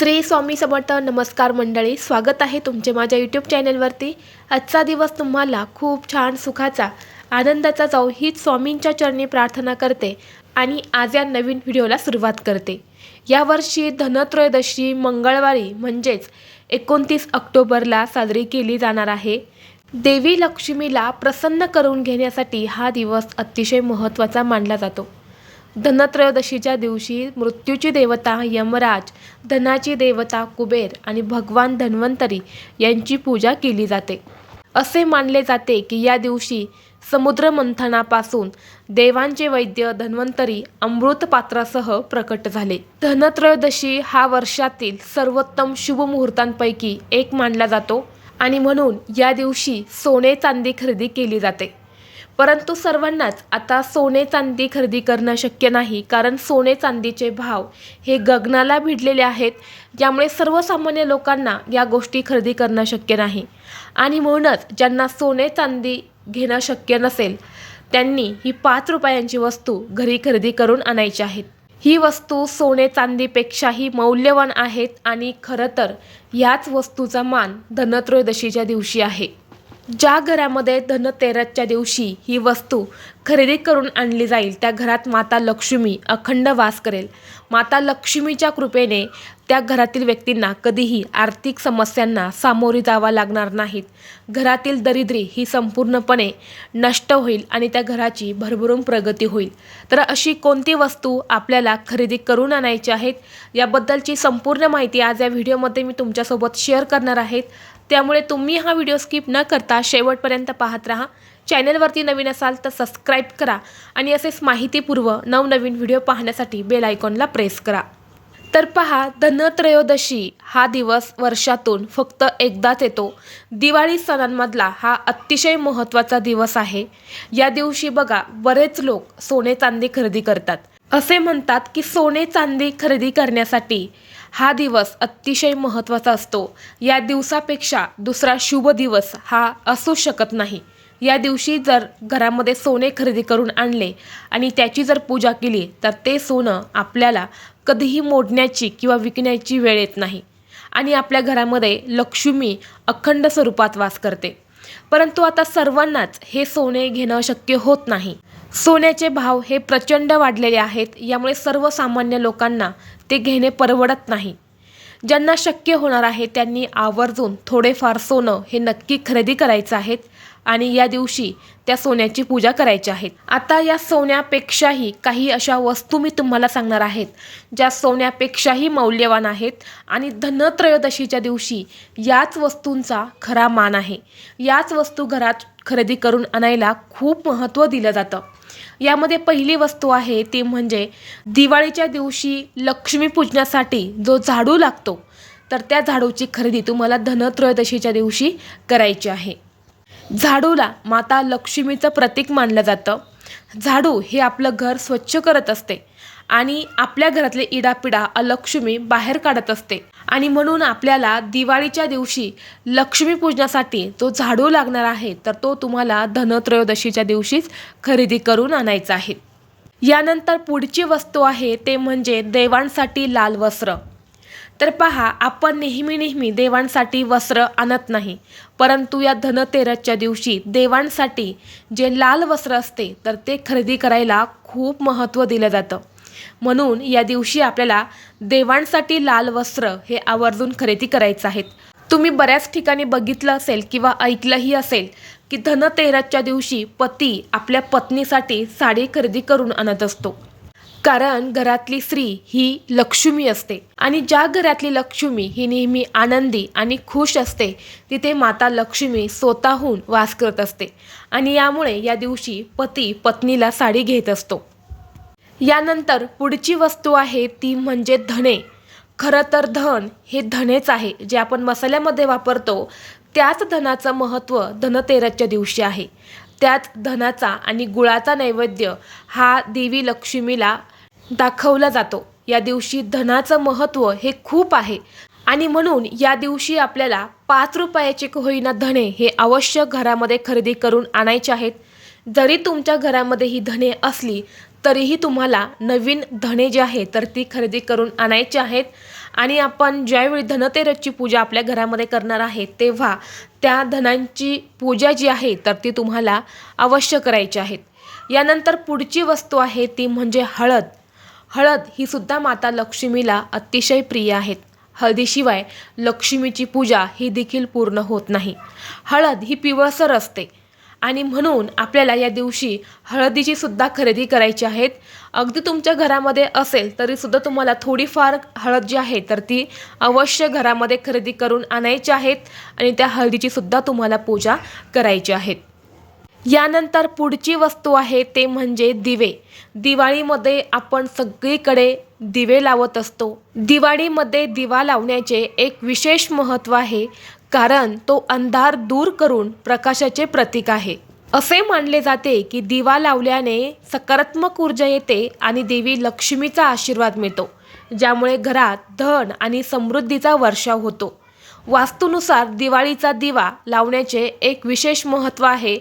श्री स्वामी समर्थ. नमस्कार मंडळी, स्वागत आहे तुमचे माझ्या यूट्यूब चॅनलवरती. आजचा दिवस तुम्हाला खूप छान सुखाचा आनंदाचा जाऊ हीच स्वामींच्या चरणी प्रार्थना करते आणि आज या नवीन व्हिडिओला सुरुवात करते. यावर्षी धनत्रयोदशी मंगळवारी म्हणजेच 29 ऑक्टोबरला साजरी केली जाणार आहे. देवी लक्ष्मीला प्रसन्न करून घेण्यासाठी हा दिवस अतिशय महत्त्वाचा मानला जातो. धनत्रयोदशीच्या दिवशी मृत्यूची देवता यमराज, धनाची देवता कुबेर आणि भगवान धन्वंतरी यांची पूजा केली जाते. असे मानले जाते की या दिवशी समुद्र मंथनापासून देवांचे वैद्य धन्वंतरी अमृत पात्रासह प्रकट झाले. धनत्रयोदशी हा वर्षातील सर्वोत्तम शुभ मुहूर्तांपैकी एक मानला जातो आणि म्हणून या दिवशी सोने चांदी खरेदी केली जाते. परंतु सर्वांनाच आता सोने चांदी खरेदी करणं शक्य नाही, कारण सोने चांदीचे भाव हे गगनाला भिडलेले आहेत. यामुळे सर्वसामान्य लोकांना या गोष्टी खरेदी करणं शक्य नाही आणि म्हणूनच ज्यांना सोने चांदी घेणं शक्य नसेल त्यांनी ही 5 रुपयांची वस्तू घरी खरेदी करून आणायची आहेत. ही वस्तू सोने चांदीपेक्षाही मौल्यवान आहेत आणि खरं तर याच वस्तूचा मान धनत्रयोदशीच्या दिवशी आहे. ज्या घरामध्ये धनतेरसच्या दिवशी ही वस्तू खरेदी करून आणली जाईल त्या घरात माता लक्ष्मी अखंड वास करेल. माता लक्ष्मीच्या कृपेने त्या घरातील व्यक्तींना कधीही आर्थिक समस्यांना सामोरी जावा लागणार नाहीत. घरातील दरिद्री ही संपूर्णपणे नष्ट होईल आणि त्या घराची भरभरून प्रगती होईल. तर अशी कोणती वस्तू आपल्याला खरेदी करून आणायची आहेत याबद्दलची संपूर्ण माहिती आज या व्हिडिओमध्ये मी तुमच्यासोबत शेअर करणार आहे. त्यामुळे तुम्ही हा व्हिडिओ स्किप न करता शेवटपर्यंत पाहत राहा. चॅनलवरती नवीन असाल तर सबस्क्राईब करा आणि असेच माहितीपूर्व नवनवीन व्हिडिओ पाहण्यासाठी बेल आयकॉनला प्रेस करा. तर पहा, धनत्रयोदशी हा दिवस वर्षातून फक्त एकदाच येतो. दिवाळी सणांमधला हा अतिशय महत्त्वाचा दिवस आहे. या दिवशी बघा, बरेच लोक सोने चांदी खरेदी करतात. असे म्हणतात की सोने चांदी खरेदी करण्यासाठी हा दिवस अतिशय महत्त्वाचा असतो. या दिवसापेक्षा दुसरा शुभ दिवस हा असू शकत नाही. या दिवशी जर घरामध्ये सोने खरेदी करून आणले आणि त्याची जर पूजा केली तर ते सोनं आपल्याला कधीही मोडण्याची किंवा विकण्याची वेळ येत नाही आणि आपल्या घरामध्ये लक्ष्मी अखंड स्वरूपात वास करते. परंतु आता सर्वांनाच हे सोने घेणं शक्य होत नाही. सोन्याचे भाव हे प्रचंड वाढलेले आहेत. यामुळे सर्वसामान्य लोकांना ते घेणे परवडत नाही. ज्यांना शक्य होणार आहे त्यांनी आवर्जून थोडेफार सोनं हे नक्की खरेदी करायचं आहे आणि या दिवशी त्या सोन्याची पूजा करायची आहे. आता या सोन्यापेक्षाही काही अशा वस्तू मी तुम्हाला सांगणार आहेत ज्या सोन्यापेक्षाही मौल्यवान आहेत आणि धनत्रयोदशीच्या दिवशी याच वस्तूंचा खरा मान आहे. याच वस्तू घरात खरेदी करून आणायला खूप महत्त्व दिलं जातं. यामध्ये पहिली वस्तू आहे ती म्हणजे दिवाळीच्या दिवशी लक्ष्मी पूजनासाठी जो झाडू लागतो, तर त्या झाडूची खरेदी तुम्हाला धनत्रयोदशीच्या दिवशी करायची आहे. झाडूला माता लक्ष्मीचं प्रतीक मानलं जातं. झाडू हे आपलं घर स्वच्छ करत असते आणि आपल्या घरातले इडापिडा अलक्ष्मी बाहेर काढत असते आणि म्हणून आपल्याला दिवाळीच्या दिवशी लक्ष्मी पूजनासाठी जो झाडू लागणार आहे तर तो तुम्हाला धनत्रयोदशीच्या दिवशीच खरेदी करून आणायचा आहे. यानंतर पुढची वस्तू आहे ते म्हणजे देवांसाठी लाल वस्त्र. तर पहा, आपण नेहमी देवांसाठी वस्त्र आणत नाही, परंतु या धनतेरसच्या दिवशी देवांसाठी जे लाल वस्त्र असते तर ते खरेदी करायला खूप महत्त्व दिलं जातं. म्हणून या दिवशी आपल्याला देवांसाठी लाल वस्त्र हे आवर्जून खरेदी करायचं आहे. तुम्ही बऱ्याच ठिकाणी बघितलं असेल किंवा ऐकलंही असेल की धनतेरसच्या दिवशी पती आपल्या पत्नीसाठी साडी खरेदी करून आणत असतो. कारण घरातली स्त्री ही लक्ष्मी असते आणि ज्या घरातली लक्ष्मी ही नेहमी आनंदी आणि खुश असते तिथे माता लक्ष्मी स्वतःहून वास करत असते आणि यामुळे या दिवशी पती पत्नीला साडी घेत असतो. यानंतर पुढची वस्तू आहे ती म्हणजे धणे. खरं तर धन हे धनेच आहे, जे आपण मसाल्यामध्ये वापरतो. त्याच धनाचं महत्त्व धनतेरसच्या दिवशी आहे. त्याच धनाचा आणि गुळाचा नैवेद्य हा देवी लक्ष्मीला दाखवला जातो. या दिवशी धनाचं महत्त्व हे खूप आहे आणि म्हणून या दिवशी आपल्याला 5 रुपयाचे होईना धणे हे अवश्य घरामध्ये खरेदी करून आणायचे आहेत. जरी तुमच्या घरामध्ये ही धने असली तरीही तुम्हाला नवीन धणे जे आहे तर ती खरेदी करून आणायची आहेत आणि आपण ज्यावेळी धनतेरसची पूजा आपल्या घरामध्ये करणार आहे तेव्हा त्या धनांची पूजा जी आहे तर ती तुम्हाला अवश्य करायची आहे. यानंतर पुढची वस्तू आहे ती म्हणजे हळद. हळद ही सुद्धा माता लक्ष्मीला अतिशय प्रिय आहे. हळदीशिवाय लक्ष्मीची पूजा ही देखील पूर्ण होत नाही. हळद ही पिवळसर असते आणि म्हणून आपल्याला या दिवशी हळदीची सुद्धा खरेदी करायची आहे. अगदी तुमच्या घरामध्ये असेल तरी सुद्धा तुम्हाला थोडीफार हळद जी आहे तर ती अवश्य घरामध्ये खरेदी करून आणायची आहेत आणि त्या हळदीची सुद्धा तुम्हाला पूजा करायची आहे. यानंतर पुढची वस्तू आहे ते म्हणजे दिवे. दिवाळीमध्ये आपण सगळीकडे दिवे लावत असतो. दिवाळीमध्ये दिवा लावण्याचे एक विशेष महत्त्व आहे, कारण तो अंधार दूर करून प्रकाशाचे प्रतीक आहे. असे मानले जाते की दिवा लावल्याने सकारात्मक ऊर्जा येते आणि देवी लक्ष्मीचा आशीर्वाद मिळतो, ज्यामुळे घरात धन आणि समृद्धीचा वर्षाव होतो. वास्तूनुसार दिवाळीचा दिवा लावण्याचे एक विशेष महत्त्व आहे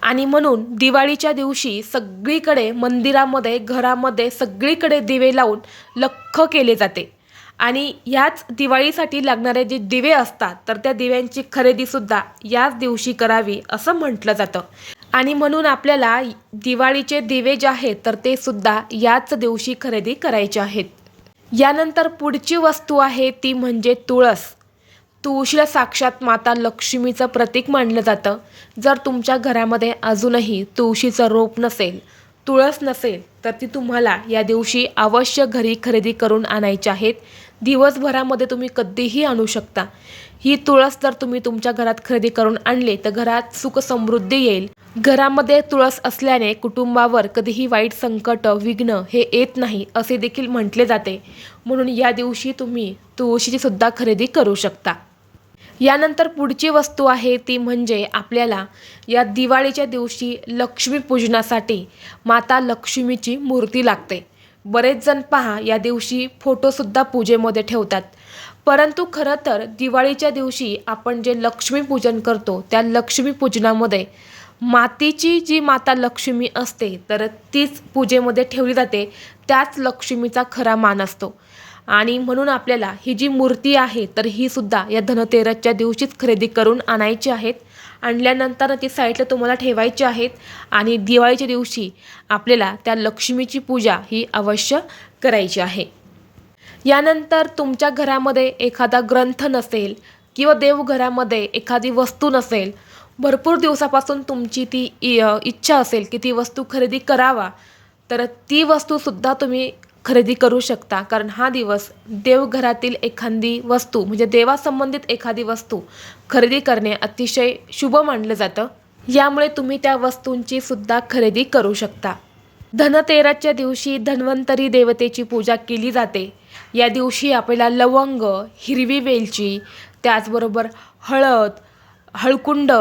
आणि म्हणून दिवाळीच्या दिवशी सगळीकडे मंदिरामध्ये, घरामध्ये सगळीकडे दिवे लावून लख्ख केले जाते. आणि याच दिवाळीसाठी लागणारे जे दिवे असतात तर त्या दिव्यांची खरेदीसुद्धा याच दिवशी करावी असं म्हटलं जातं. आणि म्हणून आपल्याला दिवाळीचे दिवे जे आहेत तर ते सुद्धा याच दिवशी खरेदी करायचे आहेत. यानंतर पुढची वस्तू आहे ती म्हणजे तुळस. तुळशीला साक्षात माता लक्ष्मीचं प्रतीक मानलं जातं. जर तुमच्या घरामध्ये अजूनही तुळशीचं रोप नसेल, तुळस नसेल तर ती तुम्हाला या दिवशी अवश्य घरी खरेदी करून आणायची आहेत. दिवसभरामध्ये तुम्ही कधीही आणू शकता. ही तुळस जर तुम्ही तुमच्या घरात खरेदी करून आणले तर घरात सुख समृद्धी येईल. घरामध्ये तुळस असल्याने कुटुंबावर कधीही वाईट संकट, विघ्न हे येत नाही असे देखील म्हटले जाते. म्हणून या दिवशी तुम्ही तुळशीची सुद्धा खरेदी करू शकता. यानंतर पुढची वस्तू आहे ती म्हणजे आपल्याला या दिवाळीच्या दिवशी लक्ष्मीपूजनासाठी माता लक्ष्मीची मूर्ती लागते. बरेच जण पहा या दिवशी फोटोसुद्धा पूजेमध्ये ठेवतात, परंतु खरं तर दिवाळीच्या दिवशी आपण जे लक्ष्मीपूजन करतो त्या लक्ष्मीपूजनामध्ये मातीची जी माता लक्ष्मी असते तर तीच पूजेमध्ये ठेवली जाते. त्याच लक्ष्मीचा खरा मान असतो आणि म्हणून आपल्याला ही जी मूर्ती आहे तर ही सुद्धा या धनतेरसच्या दिवशीच खरेदी करून आणायची आहेत. आणल्यानंतर ती साईडला तुम्हाला ठेवायची आहेत आणि दिवाळीच्या दिवशी आपल्याला त्या लक्ष्मीची पूजा ही अवश्य करायची आहे. यानंतर तुमच्या घरामध्ये एखादा ग्रंथ नसेल किंवा देवघरामध्ये एखादी वस्तू नसेल, भरपूर दिवसापासून तुमची ती इच्छा असेल की ती वस्तू खरेदी करावा, तर ती वस्तूसुद्धा तुम्ही खरेदी करू शकता. कारण हा दिवस देवघरातील एखादी वस्तू म्हणजे देवासंबंधित एखादी वस्तू खरेदी करणे अतिशय शुभ मानलं जातं. यामुळे तुम्ही त्या वस्तूंची सुद्धा खरेदी करू शकता. धनतेरसच्या दिवशी धन्वंतरी देवतेची पूजा केली जाते. या दिवशी आपल्याला लवंग, हिरवी वेलची, त्याचबरोबर हळद, हळकुंड,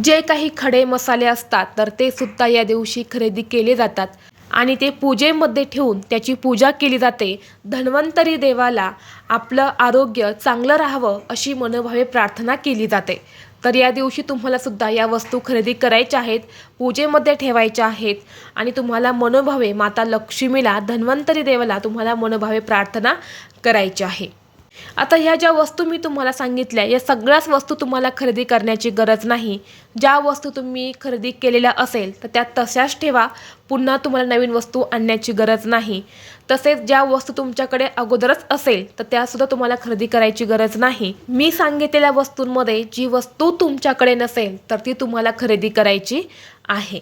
जे काही खडे मसाले असतात तर ते सुद्धा या दिवशी खरेदी केले जातात आणि ते पूजेमध्ये ठेवून त्याची पूजा केली जाते. धन्वंतरी देवाला आपलं आरोग्य चांगलं राहावं अशी मनोभावे प्रार्थना केली जाते. तर या दिवशी तुम्हाला सुद्धा या वस्तू खरेदी करायच्या आहेत, पूजेमध्ये ठेवायच्या आहेत आणि तुम्हाला मनोभावे माता लक्ष्मीला, धन्वंतरी देवाला तुम्हाला मनोभावे प्रार्थना करायची आहे. आता ह्या ज्या वस्तू मी तुम्हाला सांगितल्या या सगळ्याच वस्तू तुम्हाला खरेदी करण्याची गरज नाही. ज्या वस्तू तुम्ही खरेदी केलेल्या असेल तर त्या तशाच ठेवा, पुन्हा तुम्हाला नवीन वस्तू आणण्याची गरज नाही. तसेच ज्या वस्तू तुमच्याकडे अगोदरच असेल तर त्यासुद्धा तुम्हाला खरेदी करायची गरज नाही. मी सांगितलेल्या वस्तूंमध्ये जी वस्तू तुमच्याकडे नसेल तर ती तुम्हाला खरेदी करायची आहे.